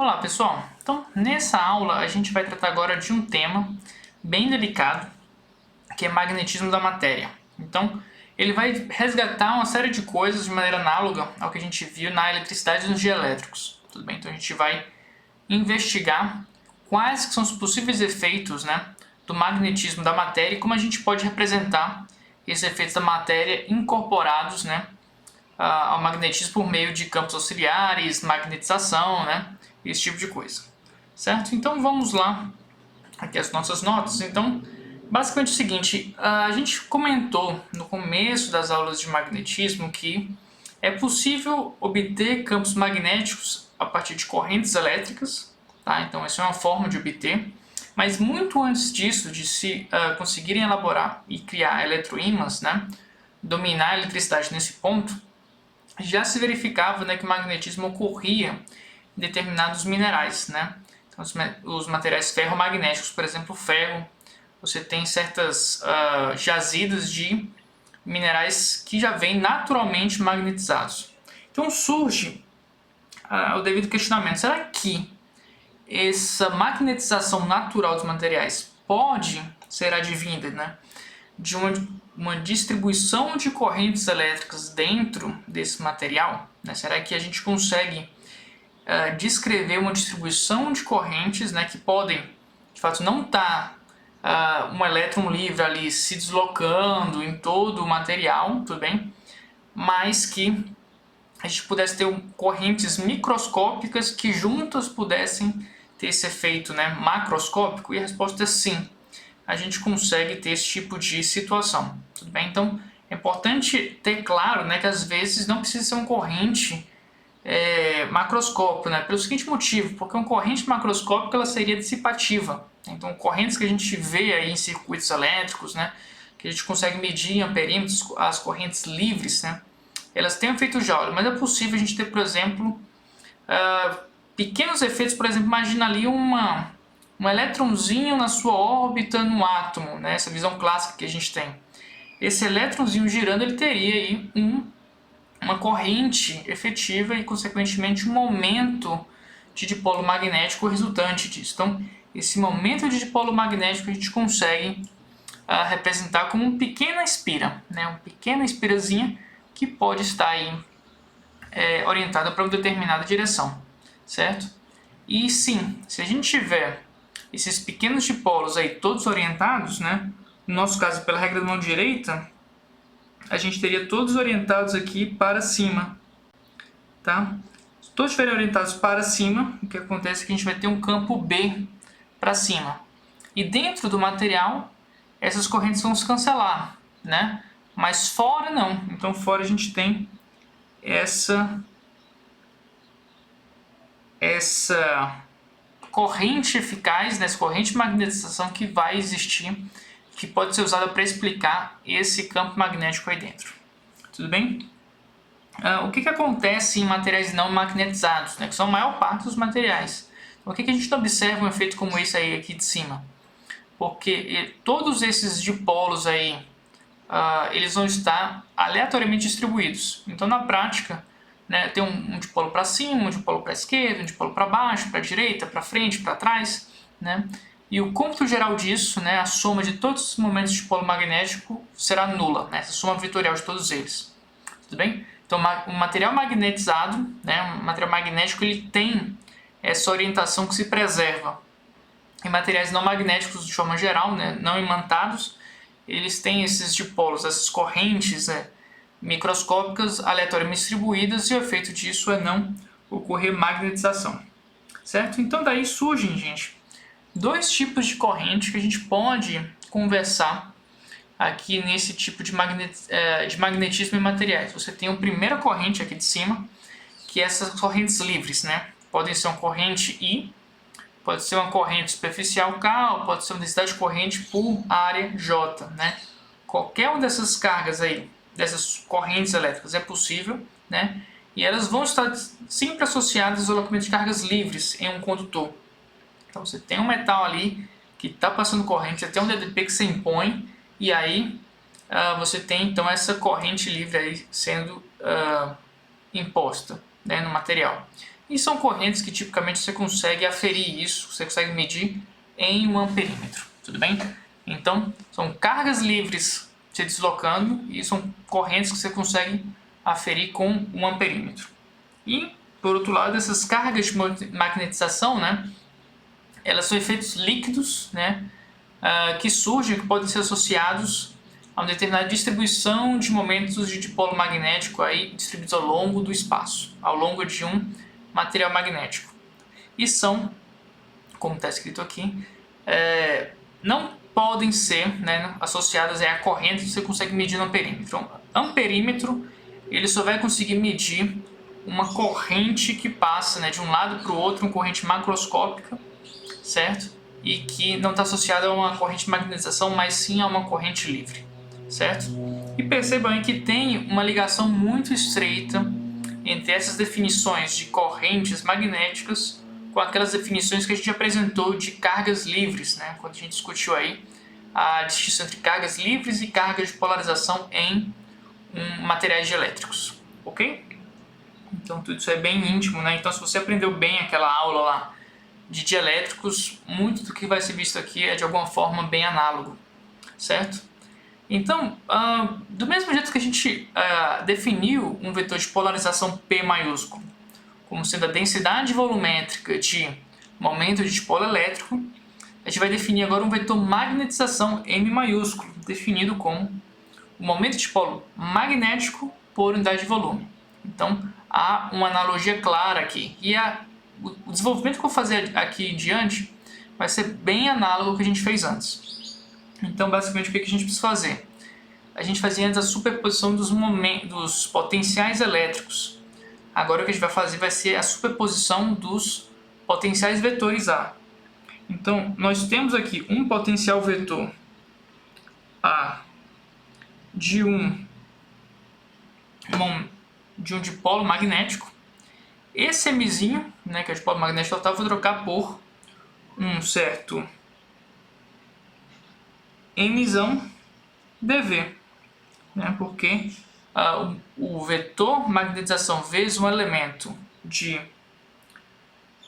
Olá pessoal, então nessa aula a gente vai tratar agora de um tema bem delicado, que é magnetismo da matéria. Então ele vai resgatar uma série de coisas de maneira análoga ao que a gente viu na eletricidade dos dielétricos. Tudo bem? Então a gente vai investigar quais que são os possíveis efeitos, do magnetismo da matéria e como a gente pode representar esses efeitos da matéria incorporados, ao magnetismo por meio de campos auxiliares, magnetização, esse tipo de coisa, certo? Então vamos lá, aqui as nossas notas. Então, basicamente é o seguinte, a gente comentou no começo das aulas de magnetismo que é possível obter campos magnéticos a partir de correntes elétricas, tá? Então essa é uma forma de obter, mas muito antes disso, de se conseguirem elaborar e criar eletroímãs, dominar a eletricidade nesse ponto, já se verificava que o magnetismo ocorria em determinados minerais, Então, os materiais ferromagnéticos, por exemplo, o ferro, você tem certas jazidas de minerais que já vêm naturalmente magnetizados. Então surge o devido questionamento: será que essa magnetização natural dos materiais pode ser advinda, de uma distribuição de correntes elétricas dentro desse material? Será que a gente consegue descrever uma distribuição de correntes, que podem, de fato, não estar um elétron livre ali se deslocando em todo o material, tudo bem? Mas que a gente pudesse ter correntes microscópicas que juntas pudessem ter esse efeito macroscópico? E a resposta é sim. A gente consegue ter esse tipo de situação, tudo bem? Então é importante ter claro que às vezes não precisa ser uma corrente macroscópico, pelo seguinte motivo: porque uma corrente macroscópica ela seria dissipativa. Então correntes que a gente vê aí em circuitos elétricos, que a gente consegue medir em amperímetros, as correntes livres, elas têm um efeito Joule, mas é possível a gente ter, por exemplo, pequenos efeitos. Por exemplo, imagina ali um elétronzinho na sua órbita no átomo, essa visão clássica que a gente tem. Esse elétronzinho girando, ele teria aí uma corrente efetiva e, consequentemente, um momento de dipolo magnético resultante disso. Então, esse momento de dipolo magnético a gente consegue representar como uma pequena espira, uma pequena espirazinha que pode estar aí orientada para uma determinada direção, certo? E sim, se a gente tiver esses pequenos dipolos aí todos orientados, no nosso caso pela regra da mão direita, a gente teria todos orientados aqui para cima, tá? Se todos estiverem orientados para cima, o que acontece é que a gente vai ter um campo B para cima. E dentro do material, essas correntes vão se cancelar, Mas fora não. Então fora a gente tem essa corrente eficaz, essa corrente de magnetização que vai existir, que pode ser usada para explicar esse campo magnético aí dentro. Tudo bem? O que acontece em materiais não magnetizados, que são a maior parte dos materiais? Por que a gente não observa um efeito como esse aí aqui de cima? Porque todos esses dipolos aí, eles vão estar aleatoriamente distribuídos. Então, na prática, tem um dipolo para cima, um dipolo para a esquerda, um dipolo para baixo, para a direita, para frente, para trás, E o cômputo geral disso, a soma de todos os momentos de dipolo magnético será nula, essa soma vetorial de todos eles. Tudo bem? Então, um material magnetizado, um material magnético, ele tem essa orientação que se preserva. Em materiais não magnéticos, de forma geral, não imantados, eles têm esses dipolos, essas correntes microscópicas aleatoriamente distribuídas, e o efeito disso é não ocorrer magnetização, certo? Então daí surgem, gente, dois tipos de corrente que a gente pode conversar aqui nesse tipo de magnetismo em materiais. Você tem a primeira corrente aqui de cima, que é essas correntes livres, Podem ser uma corrente I, pode ser uma corrente superficial K, ou pode ser uma densidade de corrente por área J, Qualquer uma dessas cargas aí, dessas correntes elétricas é possível, E elas vão estar sempre associadas ao alocamento de cargas livres em um condutor. Então você tem um metal ali que está passando corrente, você tem um DDP que se impõe, e aí você tem então essa corrente livre aí sendo imposta no material. E são correntes que tipicamente você consegue aferir isso, você consegue medir em um amperímetro, tudo bem? Então, são cargas livres se deslocando e são correntes que você consegue aferir com um amperímetro. E, por outro lado, essas cargas de magnetização, né, elas são efeitos líquidos, né, que surgem, que podem ser associados a uma determinada distribuição de momentos de dipolo magnético aí, distribuídos ao longo do espaço, ao longo de um material magnético. E são, como está escrito aqui, não podem ser, né, associadas a corrente que você consegue medir no amperímetro. Então, amperímetro, ele só vai conseguir medir uma corrente que passa, né, de um lado para o outro, uma corrente macroscópica, certo? E que não está associada a uma corrente de magnetização, mas sim a uma corrente livre, certo? E percebam aí que tem uma ligação muito estreita entre essas definições de correntes magnéticas com aquelas definições que a gente apresentou de cargas livres, né? Quando a gente discutiu aí a distinção entre cargas livres e cargas de polarização em materiais elétricos, ok? Então tudo isso é bem íntimo, né? Então se você aprendeu bem aquela aula lá de dielétricos, muito do que vai ser visto aqui é de alguma forma bem análogo, certo? Então, do mesmo jeito que a gente definiu um vetor de polarização P maiúsculo como sendo a densidade volumétrica de momento de dipolo elétrico, a gente vai definir agora um vetor magnetização M maiúsculo, definido como o momento de dipolo magnético por unidade de volume. Então, há uma analogia clara aqui. E o desenvolvimento que eu vou fazer aqui em diante vai ser bem análogo ao que a gente fez antes. Então, basicamente, o que a gente precisa fazer? A gente fazia antes a superposição dos potenciais elétricos. Agora o que a gente vai fazer vai ser a superposição dos potenciais vetores A. Então, nós temos aqui um potencial vetor A de um dipolo magnético. Esse Mzinho, né, que é o dipolo magnético total, eu vou trocar por um certo Mzão dV, né, porque o vetor magnetização vezes um elemento de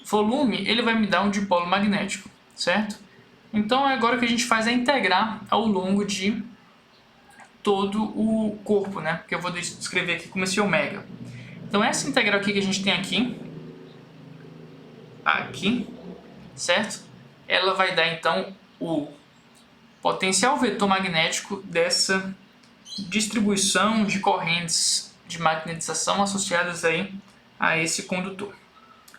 volume, ele vai me dar um dipolo magnético, certo? Então agora o que a gente faz é integrar ao longo de todo o corpo, né? Porque eu vou descrever aqui como esse ômega. Então essa integral aqui que a gente tem aqui, certo? Ela vai dar então o potencial vetor magnético dessa distribuição de correntes de magnetização associadas aí a esse condutor,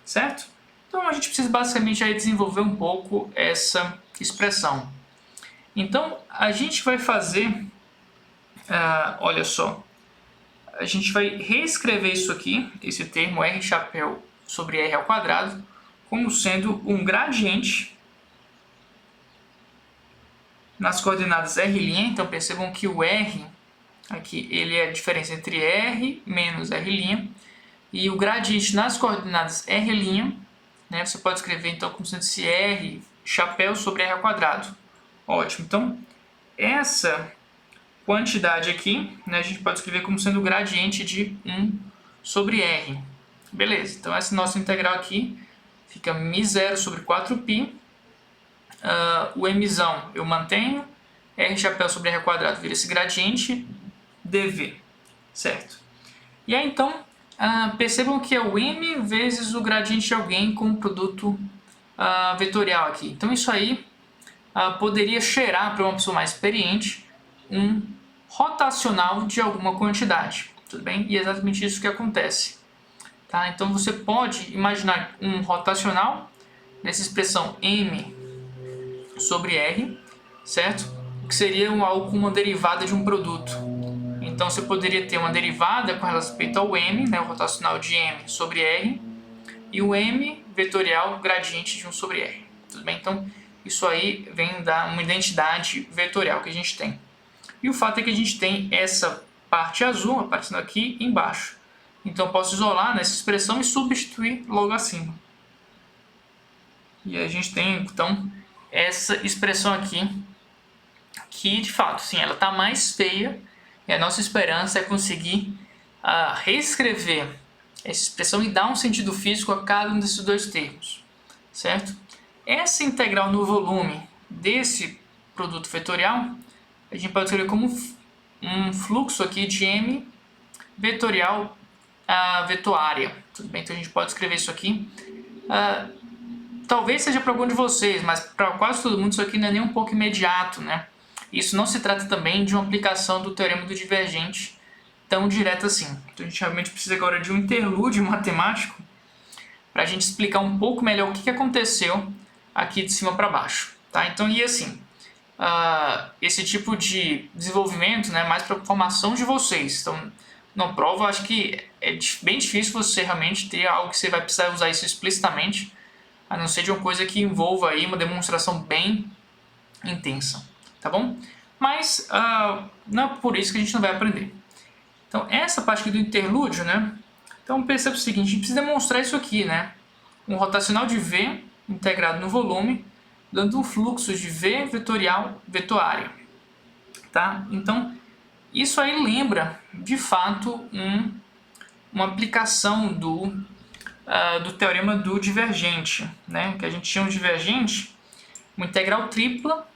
certo? Então a gente precisa basicamente aí desenvolver um pouco essa expressão. Então a gente vai fazer, olha só, a gente vai reescrever isso aqui, esse termo R chapéu sobre R ao quadrado, como sendo um gradiente nas coordenadas R'. Então percebam que o R aqui ele é a diferença entre R menos R', e o gradiente nas coordenadas R', né, você pode escrever então como sendo esse R chapéu sobre R ao quadrado. Ótimo, então essa quantidade aqui, né, a gente pode escrever como sendo o gradiente de 1 sobre R. Beleza, então essa nossa integral aqui fica μ0 sobre 4π. O mzão eu mantenho, R chapéu sobre R ao quadrado vira esse gradiente dV, certo? E aí então, percebam que é o m vezes o gradiente de alguém com o produto vetorial aqui. Então isso aí poderia cheirar para uma pessoa mais experiente um rotacional de alguma quantidade, tudo bem? E é exatamente isso que acontece. Tá? Então você pode imaginar um rotacional nessa expressão m sobre r, certo? Que seria algo com uma derivada de um produto. Então você poderia ter uma derivada com respeito ao m, né, o rotacional de m sobre r, e o m vetorial gradiente de 1 sobre r. Tudo bem? Então isso aí vem da uma identidade vetorial que a gente tem. E o fato é que a gente tem essa parte azul aparecendo aqui embaixo. Então eu posso isolar nessa expressão e substituir logo acima. E a gente tem então essa expressão aqui, que de fato, sim, ela está mais feia, e a nossa esperança é conseguir reescrever essa expressão e dar um sentido físico a cada um desses dois termos, certo? Essa integral no volume desse produto vetorial, a gente pode escrever como um fluxo aqui de M vetorial vetor área. Tudo bem? Então a gente pode escrever isso aqui. Talvez seja para algum de vocês, mas para quase todo mundo isso aqui não é nem um pouco imediato, né? Isso não se trata também de uma aplicação do teorema do divergente tão direta assim. Então a gente realmente precisa agora de um interlúdio matemático para a gente explicar um pouco melhor o que aconteceu aqui de cima para baixo. Tá? Então, e assim, esse tipo de desenvolvimento, né, mais para formação de vocês. Então, na prova, acho que é bem difícil você realmente ter algo que você vai precisar usar isso explicitamente, a não ser de uma coisa que envolva aí uma demonstração bem intensa, tá bom? Mas não é por isso que a gente não vai aprender. Então, essa parte aqui do interlúdio, né? Então, perceba o seguinte, a gente precisa demonstrar isso aqui, né? Um rotacional de V integrado no volume, dando um fluxo de V vetorial vetor área, tá? Então, isso aí lembra, de fato, uma aplicação do teorema do divergente, né? Que a gente chama de divergente, uma integral tripla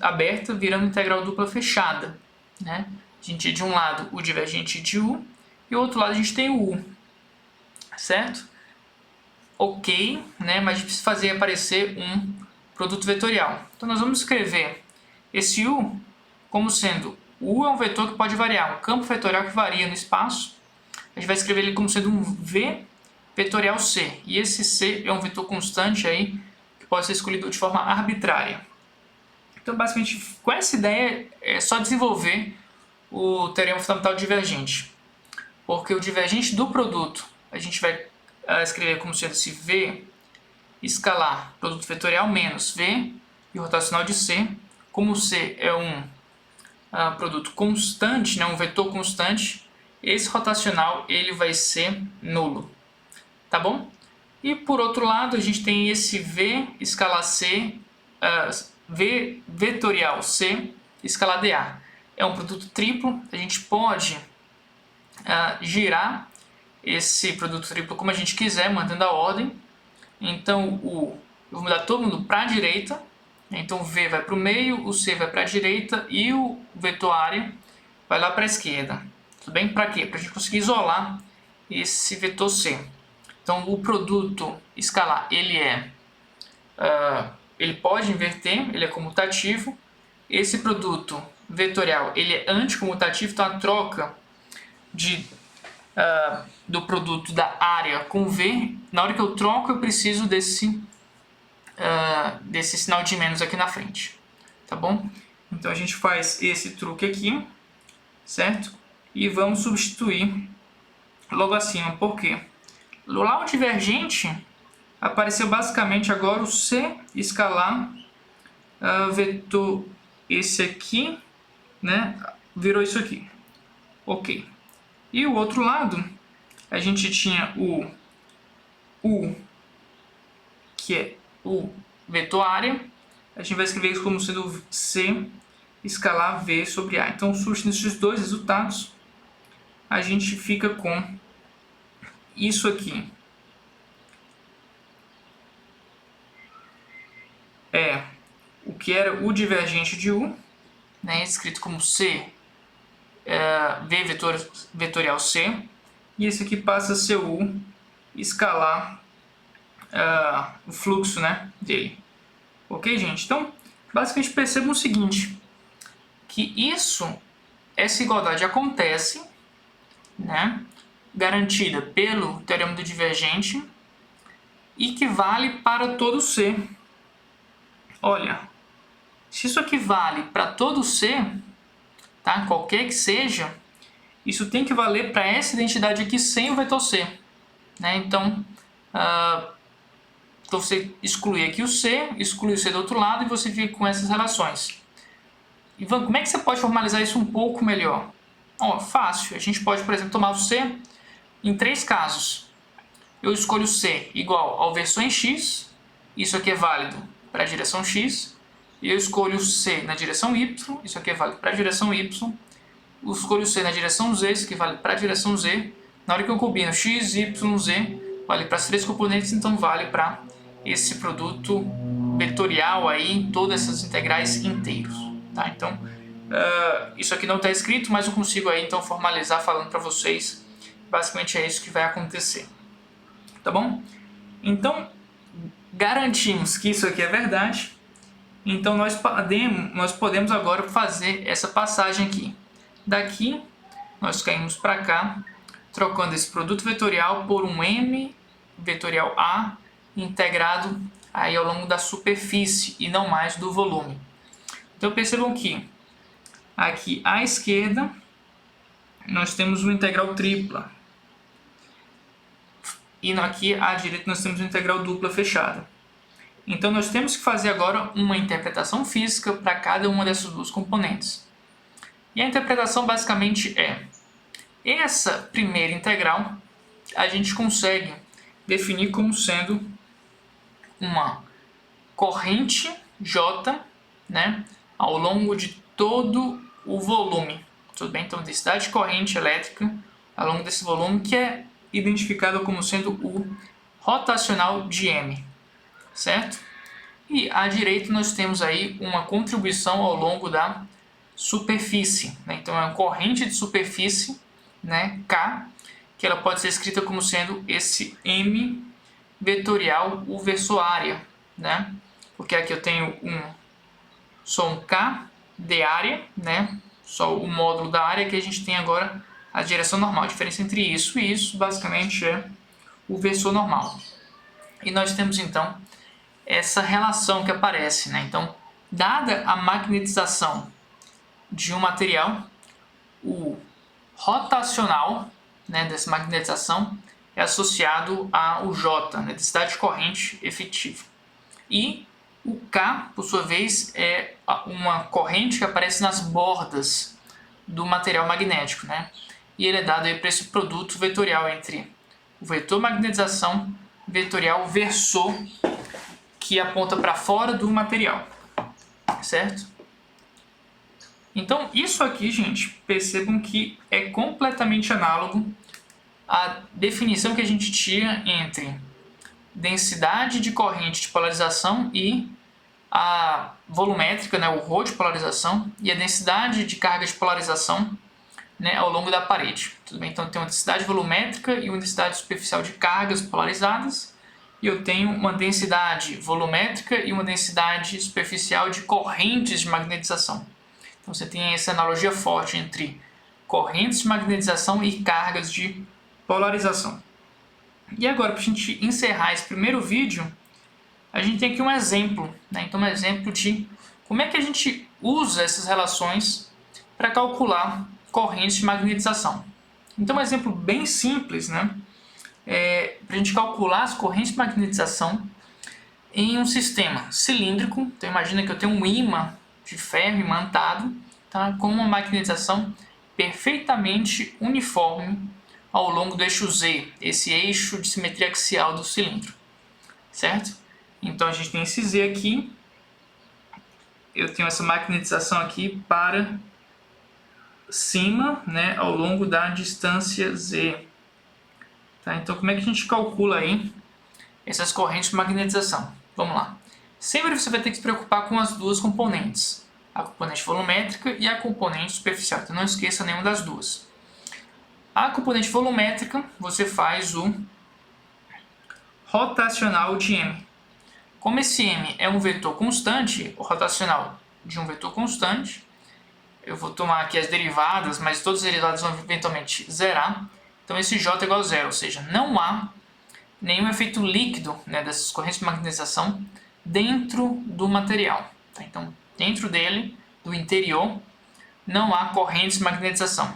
aberta virando integral dupla fechada, né? A gente tem de um lado o divergente de U e do outro lado a gente tem o U, certo? Ok, né? Mas a gente precisa fazer aparecer um produto vetorial. Então nós vamos escrever esse U como sendo U é um vetor que pode variar, um campo vetorial que varia no espaço. A gente vai escrever ele como sendo um V vetorial C. E esse C é um vetor constante aí que pode ser escolhido de forma arbitrária. Então, basicamente, com essa ideia é só desenvolver o teorema fundamental divergente. Porque o divergente do produto a gente vai escrever como sendo esse V escalar produto vetorial menos V e o rotacional de C. Como C é um produto constante, né, um vetor constante, esse rotacional ele vai ser nulo, tá bom? E por outro lado a gente tem esse V escalar C, V vetorial C escalar DA. É um produto triplo, a gente pode girar esse produto triplo como a gente quiser, mantendo a ordem. Então eu vou mudar todo mundo para a direita. Então o V vai para o meio, o C vai para a direita e o vetor área vai lá para a esquerda. Tudo bem? Para quê? Para a gente conseguir isolar esse vetor C. Então o produto escalar ele pode inverter, ele é comutativo. Esse produto vetorial ele é anticomutativo, então a troca do produto da área com V, na hora que eu troco eu preciso desse sinal de menos aqui na frente, tá bom? Então a gente faz esse truque aqui, certo? E vamos substituir logo acima, por quê? Lá o divergente apareceu basicamente agora o C escalar vetor esse aqui, né? Virou isso aqui, ok. E o outro lado a gente tinha o U, que é o vetor área, a gente vai escrever isso como sendo C escalar V sobre A. Então, substituindo esses dois resultados, a gente fica com isso aqui. É o que era o divergente de U, né, escrito como C, V vetorial C, e esse aqui passa a ser U escalar o fluxo, né, dele. Ok, gente? Então, basicamente percebam o seguinte, que essa igualdade acontece, né, garantida pelo teorema do divergente e que vale para todo C. Olha, se isso aqui vale para todo C, tá, qualquer que seja, isso tem que valer para essa identidade aqui sem o vetor C, né? Então você exclui aqui o C, exclui o C do outro lado e você fica com essas relações. Ivan, como é que você pode formalizar isso um pouco melhor? Fácil. A gente pode, por exemplo, tomar o C em 3 casos. Eu escolho o C igual ao versor em X, isso aqui é válido para a direção X, e eu escolho o C na direção Y, isso aqui é válido para a direção Y, eu escolho o C na direção Z, isso aqui vale para a direção Z, Na hora que eu combino x, y, z, vale para as 3 componentes, então vale para esse produto vetorial aí, todas essas integrais inteiros. Tá? Então, isso aqui não está escrito, mas eu consigo aí então formalizar falando para vocês. Basicamente é isso que vai acontecer. Tá bom? Então, garantimos que isso aqui é verdade. Então nós podemos agora fazer essa passagem aqui. Daqui nós caímos para cá, trocando esse produto vetorial por um m vetorial A integrado aí ao longo da superfície e não mais do volume. Então percebam que aqui à esquerda nós temos uma integral tripla e aqui à direita nós temos uma integral dupla fechada. Então nós temos que fazer agora uma interpretação física para cada uma dessas duas componentes. E a interpretação basicamente é: essa primeira integral a gente consegue definir como sendo uma corrente J, né, ao longo de todo o volume. Tudo bem? Então, densidade de corrente elétrica ao longo desse volume, que é identificado como sendo o rotacional de M, certo? E à direita nós temos aí uma contribuição ao longo da superfície, né? Então é uma corrente de superfície, né, K, que ela pode ser escrita como sendo esse M vetorial U versus área, né? Porque aqui eu tenho só um K de área, né? Só o módulo da área, que a gente tem agora a direção normal. A diferença entre isso e isso basicamente é o versor normal. E nós temos então essa relação que aparece, né? Então, dada a magnetização de um material, o rotacional, né, dessa magnetização é associado ao J, né, densidade de corrente efetiva. E o K, por sua vez, é uma corrente que aparece nas bordas do material magnético, né? E ele é dado aí para esse produto vetorial entre o vetor magnetização vetorial versor, que aponta para fora do material, certo? Então, isso aqui, gente, percebam que é completamente análogo à definição que a gente tinha entre densidade de corrente de polarização e a volumétrica, né, o ρ de polarização, e a densidade de carga de polarização, né, ao longo da parede. Tudo bem? Então, tem uma densidade volumétrica e uma densidade superficial de cargas polarizadas, e eu tenho uma densidade volumétrica e uma densidade superficial de correntes de magnetização. Então você tem essa analogia forte entre correntes de magnetização e cargas de polarização. E agora, para a gente encerrar esse primeiro vídeo, a gente tem aqui um exemplo, né? Então um exemplo de como é que a gente usa essas relações para calcular correntes de magnetização. Então um exemplo bem simples, né? Para a gente calcular as correntes de magnetização em um sistema cilíndrico. Então imagina que eu tenho um ímã de ferro imantado, tá, com uma magnetização perfeitamente uniforme ao longo do eixo Z, esse eixo de simetria axial do cilindro, certo? Então a gente tem esse Z aqui, eu tenho essa magnetização aqui para cima, né, ao longo da distância Z. Tá? Então como é que a gente calcula aí essas correntes de magnetização? Vamos lá. Sempre você vai ter que se preocupar com as duas componentes, a componente volumétrica e a componente superficial. Então não esqueça nenhuma das duas. A componente volumétrica, você faz o rotacional de M. Como esse M é um vetor constante, o rotacional de um vetor constante, eu vou tomar aqui as derivadas, mas todas as derivadas vão eventualmente zerar. Então esse J é igual a zero, ou seja, não há nenhum efeito líquido, né, dessas correntes de magnetização dentro do material. Tá? Então, dentro dele, do interior, não há correntes de magnetização.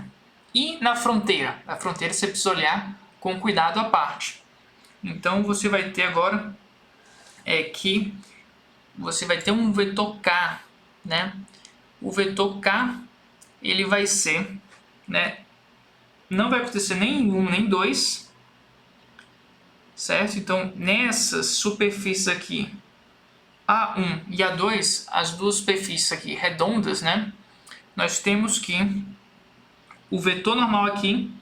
E na fronteira? Na fronteira você precisa olhar com cuidado à parte. Então, você vai ter agora que você vai ter um vetor K, né? O vetor K, ele vai ser, né, não vai acontecer nem 1 nem 2, certo? Então, nessas superfícies aqui, A1 e A2, as duas superfícies aqui redondas, né? Nós temos que o vetor normal aqui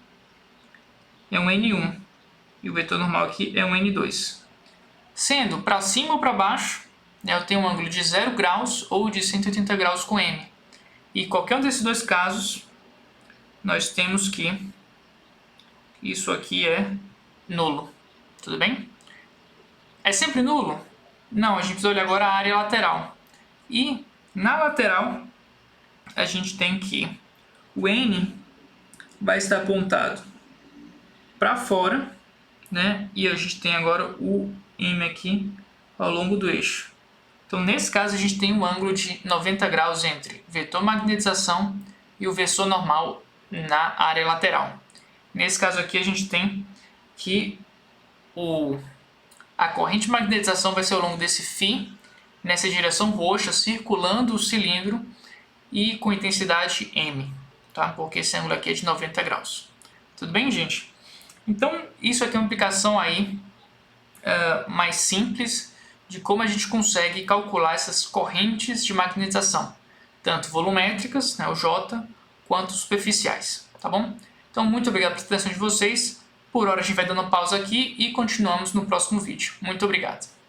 é um N1 e o vetor normal aqui é um N2. Sendo para cima ou para baixo, né, eu tenho um ângulo de 0 graus ou de 180 graus com M. E qualquer um desses dois casos, nós temos que isso aqui é nulo. Tudo bem? É sempre nulo? Não, a gente precisa olhar agora a área lateral. E na lateral, a gente tem que o N vai estar apontado para fora, né? E a gente tem agora o M aqui ao longo do eixo. Então, nesse caso, a gente tem um ângulo de 90 graus entre vetor magnetização e o vetor normal na área lateral. Nesse caso aqui, a gente tem que a corrente de magnetização vai ser ao longo desse φ, nessa direção roxa, circulando o cilindro e com intensidade M, tá? Porque esse ângulo aqui é de 90 graus. Tudo bem, gente? Então, isso aqui é uma aplicação aí mais simples de como a gente consegue calcular essas correntes de magnetização, tanto volumétricas, né, o J, quanto superficiais, tá bom? Então, muito obrigado pela atenção de vocês. Por hora a gente vai dando pausa aqui e continuamos no próximo vídeo. Muito obrigado.